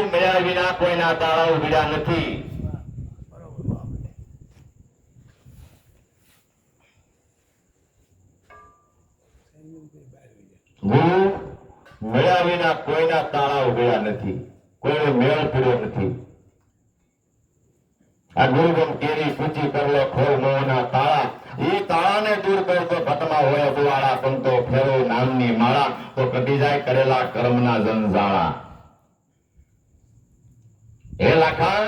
મળ્યા વિના કોઈના તાળા ઉઘડ્યા નથી. ગુરુ મળ્યા વિના કોઈના તાળા ઉઘડ્યા નથી, કોઈને મેળ પડ્યો નથી. આ ગુરુગમ કેરી સૂચિ કરલે ખોલ મોહના તાળા, ઈ તાળાને દૂર કરતો ભટમાં હોય અજવાળા, સંતો ફેરો નામની માળા, તો કટી જાય કરેલા કર્મના જંજાળા. હે લાખાણ,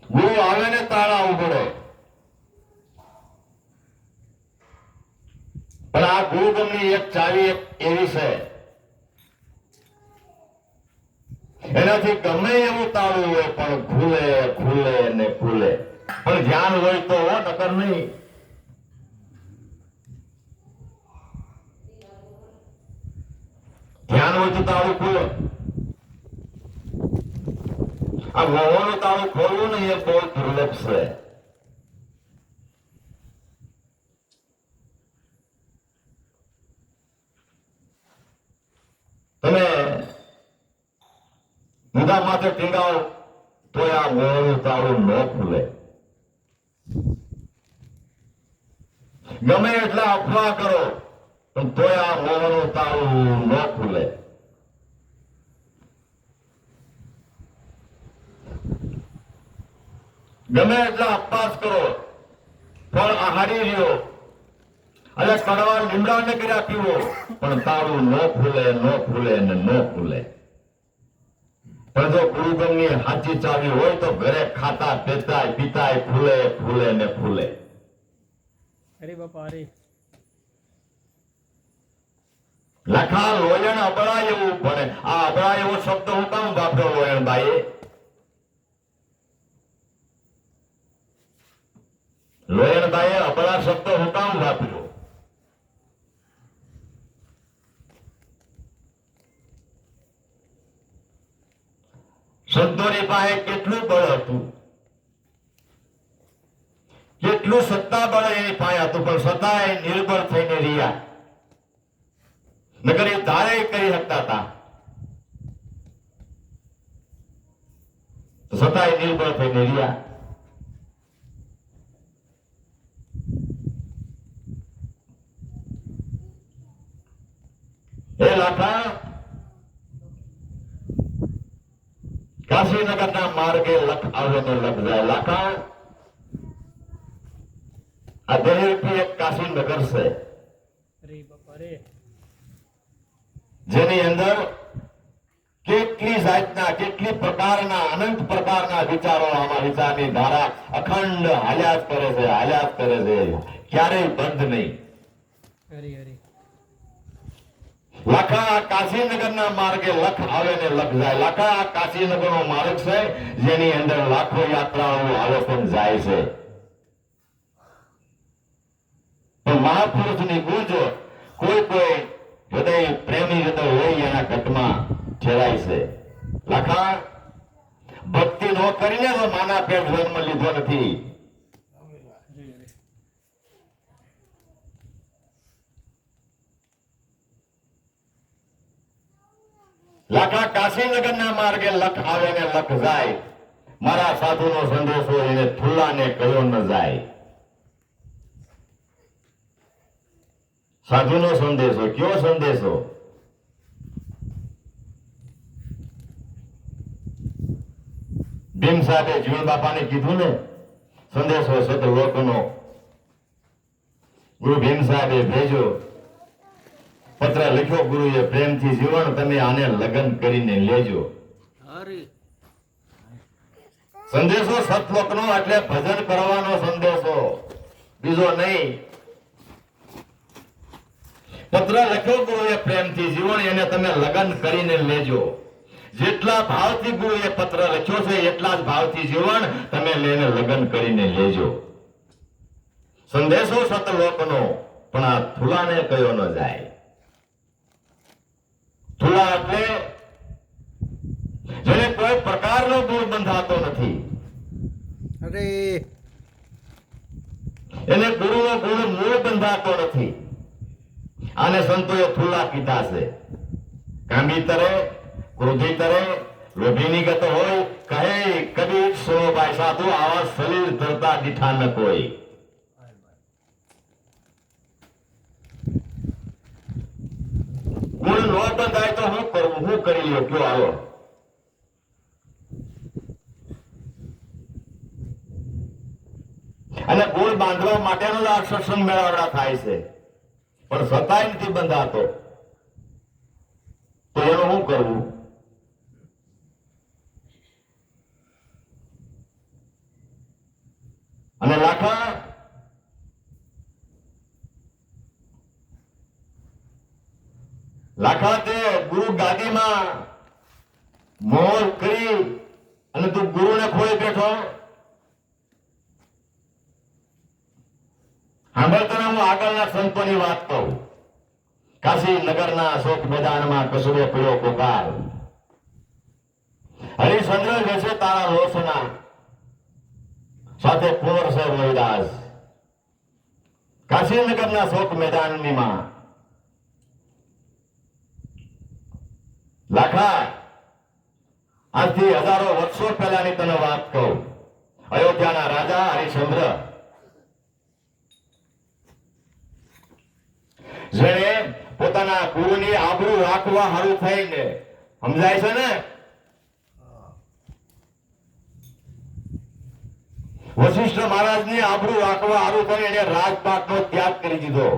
ગુરુ આવે ને તાળા ઉઘડે, પણ આ ગુરુગમની એક ચાવી એવી છે, એનાથી ગમે એવું તાળું હોય પણ ખુલે ખુલે ને ખુલે. પણ ધ્યાન હોય તો નકર નહીં. ધ્યાન હોય તો તાળું ખુલે. આ મોહનું તાળું ખોલવું ને એ બહુ દુર્લભ છે. તમે મુદા માથે ટીંગાઓ તો આ મોહનું તાળું ન ખુલે. ગમે એટલા અફવા કરો પણ તોય આ મોહનું તાળું ન ખુલે. ગમે એટલા અપવાસ કરો પણ આહારી રહ્યો અને કડવા લીમડા ને કર્યા પીવો પણ તાળું ન ખુલે ન ખુલે ને ન ખુલે. પણ જો ગુરુગમની સાચી ચાવી હોય તો ઘરે ખાતા પીતાય પીતાય ફૂલે ફૂલે ને ફૂલે. અરે બાપા અરે લખા લોયણ અબળા એવું ભણે. આ અબળા એવો શબ્દ હું કામ વાપર્યો લોયણ ભાઈ? લોયણ ભાઈએ અબળા શબ્દ હું કામ વાપર્યો? સંતોની પાસે કેટલું બળ હતું, કેટલું સત્તા બળ એની પાસે હતું, પણ સત્તાએ નિર્બળ થઈને રહ્યા. નકર એ ધારે કરી શકતા હતા, સત્તાએ નિર્બળ થઈને રહ્યા. એ લાખા કાશીનગરના માર્ગે લખ આવે ને લખ જાય. લાખા આ દરેકથી એક કાશીનગર છે અરે બાપા રે જેની અંદર કેટલી જાતના કેટલી પ્રકારના અનંત પ્રકારના વિચારો, આમાં વિચારની ધારા અખંડ હાલ્યા જ કરે છે, હાલ્યા જ કરે છે, ક્યારેય બંધ નહીં. અરે અરે લાખા કાશીનગરના માર્ગે લખ આવે ને લખ જાય. લાખા કાશીનગરનો માર્ગ છે જેની અંદર લાખો યાત્રાઓ આવે પણ જાય છે. પણ મહાપુરુષની ગુંજ કોઈ કોઈ હૃદય પ્રેમી હૃદય હોય એના ઘટમાં ઠેરાય છે. લાખા ભક્તિ ન કરીને તો માના પેટ જન્મ લીધો નથી. લાખા કાશીનગરના માર્ગે લખ આવે ને લખ જાય. મારા સાધુનો સંદેશો એને થુલ્લાને કયો ન જાય. સાધુનો સંદેશો કયો સંદેશો? ભીમ સાહેબે જીવન બાપાને કીધું ને સંદેશો સત લોકનો. ગુરુ ભીમ સાહેબે ભેજો પત્ર લખ્યો, ગુરુએ પ્રેમથી જીવન તમે આને લગ્ન કરીને લેજો. સંદેશો સતલોકનો એટલે ભજન કરવાનો સંદેશો, બીજો નહીં. પત્ર લખ્યો ગુરુએ પ્રેમથી જીવન એને તમે લગ્ન કરીને લેજો. જેટલા ભાવથી ગુરુએ પત્ર લખ્યો છે એટલા જ ભાવથી જીવન તમે લઈને લગ્ન કરીને લેજો. સંદેશો સતલોકનો, પણ આ થુલાને કયો ન જાય. થુલા એટલે જેને કોઈ પ્રકારનો ગુણ બંધાતો નથી. અરે એને ગુરુનો ગુણ મૂળ બંધાતો નથી. આને સંતોએ થુલ્લા કીધા છે. કાંબી તરે, ક્રોધી તરે, લોભીની ગત હોય, કહે કબીર સુનો ભાઈ સાધુ, આવા સલીલ ધરતા દીઠા ન કોઈ. ગુણ નો બંધાય તો હું કરવું, હું કરી લ્યો કયો હાલો. અને ગુણ બાંધવા માટેનો જ આ સત્સંગ મેળાવડા થાય છે, પણ સતાય નથી બંધાતો, તો એનું શું કરવું? અને લાખા તે ગુરુ ગાદીમાં મોર કરી અને તું ગુરુને ખોઈ બેઠો. સાંભળતા હું આગળના સંતોની વાત કહું. કાશી નગરના શોક મેદાનમાં કસુરે પડ્યો કોકાર, હરિશ્ચંદ્ર વેશે તારા રોષના, સાથે કુંવર છે રોહિદાસ. કાશીનગરના શોક મેદાનની માં લાખા, આજથી હજારો વર્ષો પહેલાની તને વાત કહું. અયોધ્યાના રાજા હરિશ્ચંદ્ર, જેણે પોતાના ગુરુની આબરૂ રાખવા હારું થઈને, સમજાય છે ને, વશિષ્ઠ મહારાજની આબરૂ રાખવા હારું થઈને એને રાજપાટનો ત્યાગ કરી દીધો.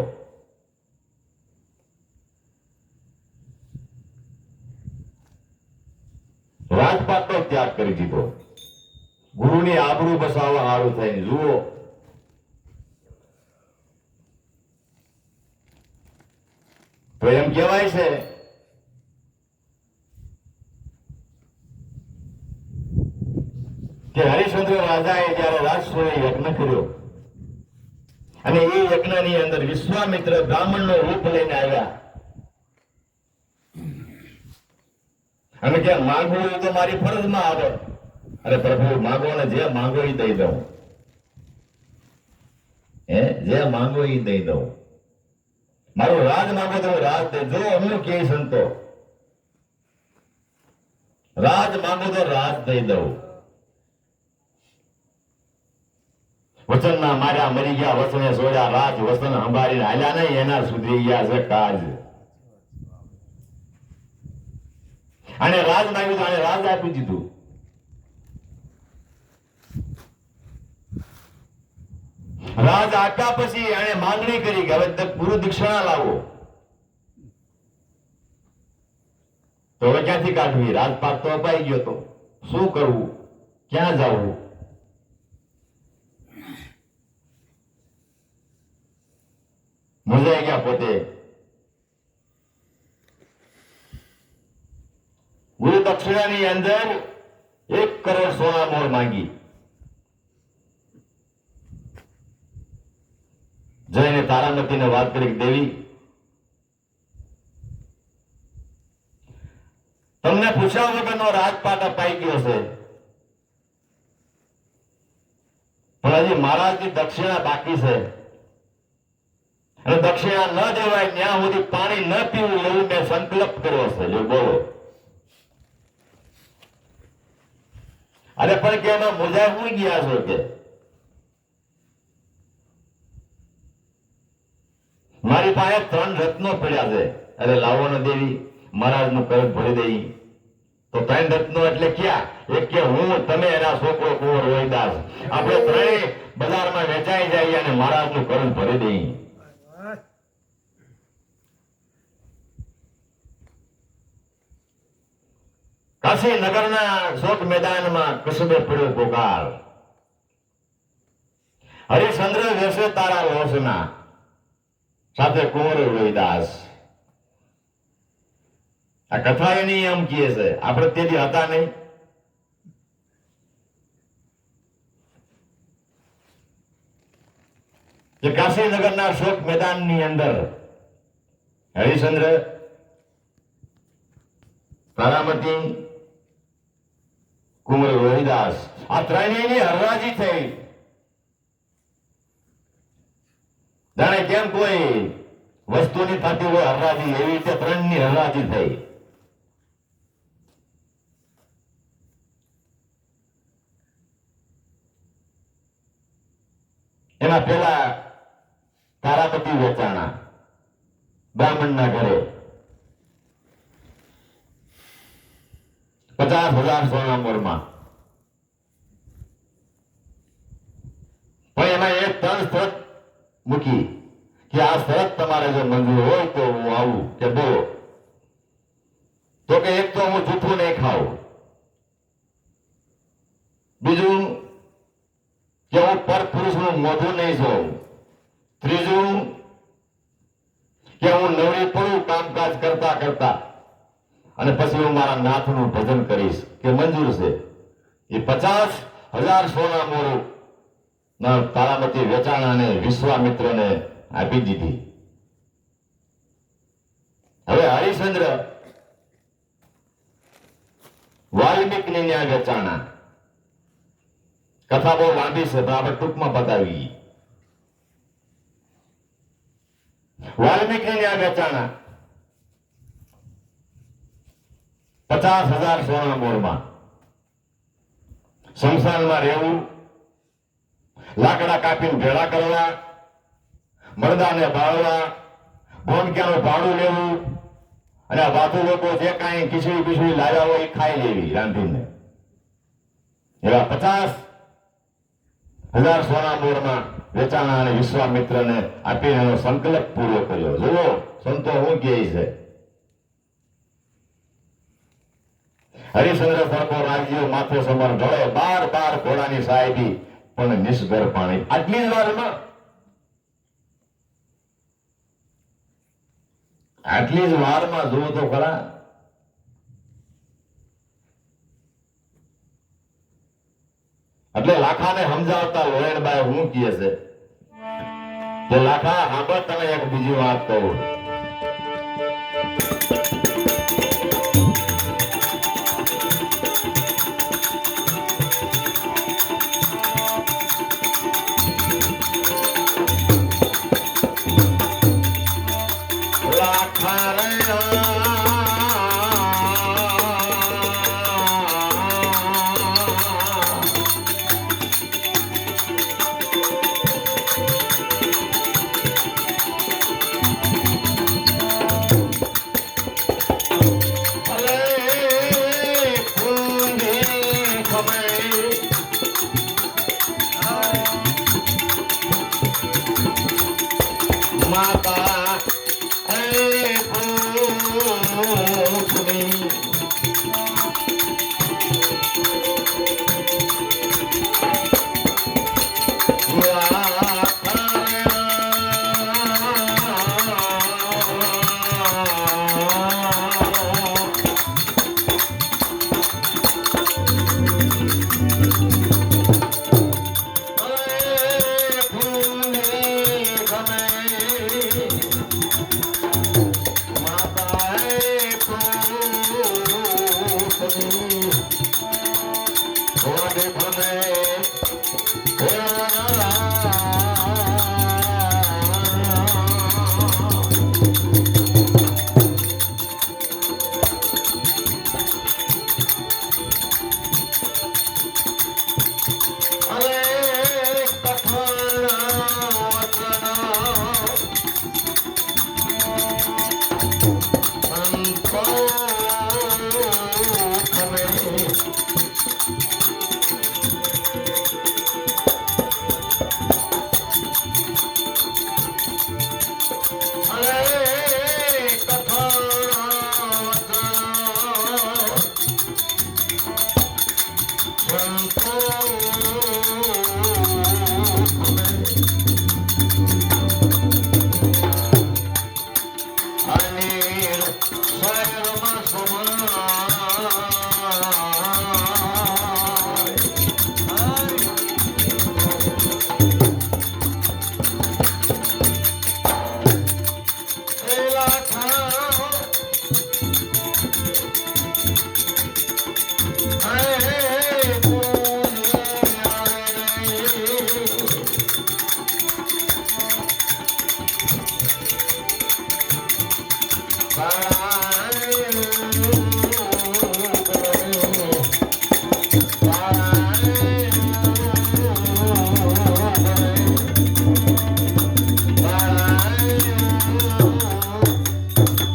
રાજપાટનો ત્યાગ કરી દીધો, ગુરુની આબરૂ બસાવવા હારું થઈને. જુઓ, તો એમ કહેવાય છે કે હરિશ્ચંદ્ર રાજાએ જયારે રાષ્ટ્રીય યજ્ઞ કર્યો અને એ યજ્ઞની અંદર વિશ્વામિત્ર બ્રાહ્મણનો રૂપ લઈને આવ્યા અને કે માંગવું એ તો મારી ફરજમાં આવે. અરે પ્રભુ, માંગો ને જે માંગો એ દઈ દઉં, જે માંગો એ દઈ દઉં. મારું રાજ માંગો તો રાજ દે. જો હું કે સંતો, રાજ માંગો તો રાજ દઈ દઉં. વચનના માર્યા મરી ગયા, વચને સોયા રાજ, વચન સંભાળીને હાલ્યા નહીં, એના સુધી ગયા છે કાજ. અને રાજ માંગ્યું તો આને રાજ આપી દીધું. રાજ આપ્યા પછી એને માંગણી કરી કે હવે પૂરું દીક્ષણા લાવો. તો હવે ક્યાંથી કાઢવી? રાજપાટ તો અપાઈ ગયો તો શું કરવું, ક્યાં જવું? મૂંઝાઈ ગયા પોતે. ગુરુ દક્ષિણાની અંદર 1 કરોડ સોના મોર માંગી. જઈને તારામતીને વાત કરી, દેવી તમને પૂછ્યા વગરનો રાજપાટ અપાઈ ગયો છે, પણ હજી મહારાજની દક્ષિણા બાકી છે અને દક્ષિણા ન દેવાય ત્યાં સુધી પાણી ન પીવું એવું મેં સંકલ્પ કર્યો છે. જો બોલો. અરે પણ કે એમાં મોજા હું ગયા છો કે મારી પાસે 3 રત્નો પડ્યા છે. અરે લાવો ને દેવી, મહારાજનું કરજ ભરી દઈ. તો 3 રત્નો એટલે ક્યાં? એક કે હું, તમે, એના છોકરો કુંવર રોહિદાસ, આપણે ત્રણેય બજારમાં વેચાઈ જાય અને મહારાજનું કરજ ભરી દઈ. કાશી નગરના શોક મેદાનમાં કસબે પડ્યો પોકાર, હરિશ્ચંદ્ર વેશે તારા રોષના, સાથે કુંવર રોહિદાસ. આ કથા એની એમ કહે છે, આપણે તેથી હતા નહીં. કે કાશીનગરના શોક મેદાનની અંદર હરિશ્ચંદ્ર, તારામતી, કુંવર રોહિદાસ, આ ત્રણેયની હરરાજી થઈ. જાણે કેમ કોઈ વસ્તુની થતી હોય હરાજી, એવી રીતે 3ની હરાજી થઈ. એના પેલા તારાપતિ વેચાણા બ્રાહ્મણના ઘરે 50,000 સોના મોરમાં. પણ એમાં એક ત્રણ શરત મૂકી કે આ શરત તમારે જો મંજૂર હોય તો હું આવું. કે બોલો. તો કે એક તો હું જૂઠું નહીં ખાઉં, બીજું કે હું પરપુરુષનું મોઢું નહીં જોઉં, ત્રીજું કે હું નવરી પડું કામકાજ કરતા કરતા, અને પછી હું મારા નાથનું ભજન કરીશ. કે મંજૂર છે. એ 50,000 સોના મોરું તારામતી વેચાણાને વિશ્વામિત્રને આપી દીધી. હવે હરિશ્ચંદ્ર વાલ્મીકને ન્યાય વેચાણા. કથા બહુ લાંબી છે, પણ આપણે ટૂંકમાં બતાવી. વાલ્મીકને ન્યાય વેચાણા 50,000 સોના મોરમાં. શમશાનમાં રહેવું, લાકડા કાપીને ભેળા કરવા, મરદાને બાળવા, બોનક્યાનું ભાડું લેવું, અને આ વાતુ લોકો જે કાંઈ ખીચડી પીચડી લાવ્યા હોય એ ખાઈ લેવી રાંધીને. એવા 50,000 સોના મોરમાં વેચાણા અને વિશ્વામિત્રને આપીને એનો સંકલ્પ પૂરો કર્યો. જુઓ સંતો શું કહે છે. હરિશ્ચંદ્ર સરખો રાજ્યો માથે સમર ઢળે, 12 ઘોડાની સાહેબી પણ નિષ્ગર પાણી. આટલી જ વારમાં, આટલી જ વારમાં જુઓ તો ખરા. એટલે લાખાને સમજાવતા લોહેણબાઈ હું કહે છે કે લાખા સાંભળ, તને એક બીજી વાત કહું.